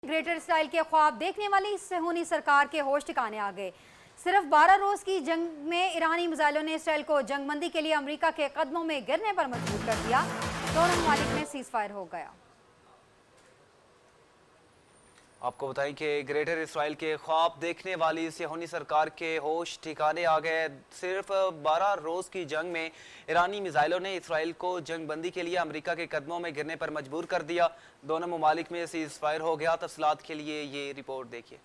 Greater اسرائیل کے خواب دیکھنے والی صہیونی سرکار کے ہوش ٹھکانے آ گئے۔ صرف 12 روز کی جنگ میں ایرانی میزائلوں نے اسرائیل کو جنگ بندی کے لیے امریکہ کے قدموں میں گرنے پر مجبور کر دیا۔ دونوں ممالک میں سیز فائر ہو گیا۔ آپ کو بتائیں کہ گریٹر اسرائیل کے خواب دیکھنے والی صہیونی سرکار کے ہوش ٹھکانے آ گئے۔ صرف 12 روز کی جنگ میں ایرانی میزائلوں نے اسرائیل کو جنگ بندی کے لیے امریکہ کے قدموں میں گرنے پر مجبور کر دیا۔ دونوں ممالک میں سیز فائر ہو گیا۔ تفصیلات کے لیے یہ رپورٹ دیکھیے۔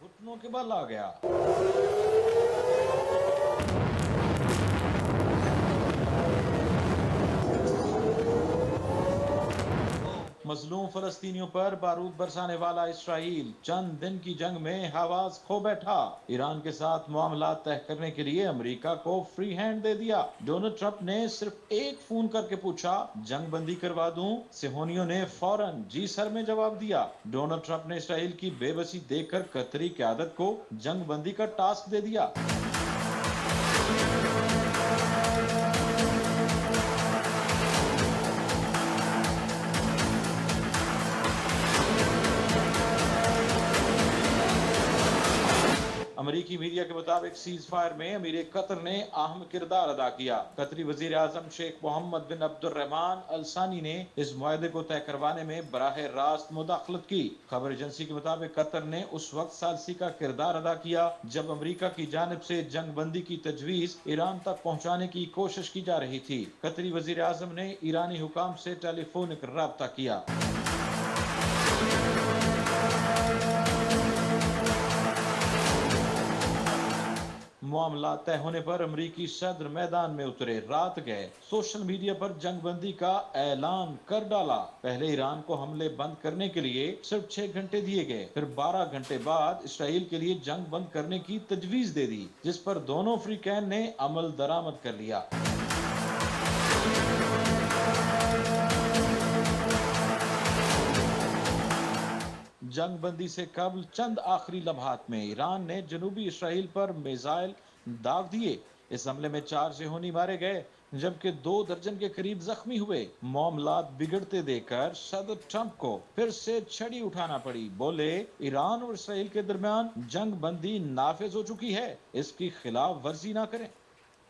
گھٹنوں کے بل آ گیا۔ مظلوم فلسطینیوں پر بارود برسانے والا اسرائیل چند دن کی جنگ میں حواس کھو بیٹھا۔ ایران کے ساتھ معاملات طے کرنے کے لیے امریکہ کو فری ہینڈ دے دیا۔ ڈونلڈ ٹرمپ نے صرف ایک فون کر کے پوچھا جنگ بندی کروا دوں، صہیونیوں نے فوراً جی سر میں جواب دیا۔ ڈونلڈ ٹرمپ نے اسرائیل کی بے بسی دیکھ کر قطری قیادت کو جنگ بندی کا ٹاسک دے دیا۔ امریکی میڈیا کے مطابق سیز فائر میں امیر قطر نے اہم کردار ادا کیا۔ قطری وزیر اعظم شیخ محمد بن عبد الرحمن الثانی نے اس معاہدے کو طے کروانے میں براہ راست مداخلت کی۔ خبر ایجنسی کے مطابق قطر نے اس وقت ثالثی کا کردار ادا کیا جب امریکہ کی جانب سے جنگ بندی کی تجویز ایران تک پہنچانے کی کوشش کی جا رہی تھی۔ قطری وزیر اعظم نے ایرانی حکام سے ٹیلی فونک رابطہ کیا۔ معاملات طے ہونے پر امریکی صدر میدان میں اترے، رات گئے، سوشل میڈیا پر جنگ بندی کا اعلان کر ڈالا۔ پہلے ایران کو حملے بند کرنے کے لیے صرف 6 گھنٹے دیے گئے، پھر 12 گھنٹے بعد اسرائیل کے لیے جنگ بند کرنے کی تجویز دے دی، جس پر دونوں فریقین نے عمل درآمد کر لیا۔ جنگ بندی سے قبل چند آخری لمحات میں ایران نے جنوبی اسرائیل پر میزائل داغ دیے۔ اس حملے میں 4 صہیونی مارے گئے جبکہ 2 درجن کے قریب زخمی ہوئے۔ معاملات بگڑتے دیکھ کر صدر ٹرمپ کو پھر سے چھڑی اٹھانا پڑی۔ بولے ایران اور اسرائیل کے درمیان جنگ بندی نافذ ہو چکی ہے، اس کی خلاف ورزی نہ کریں۔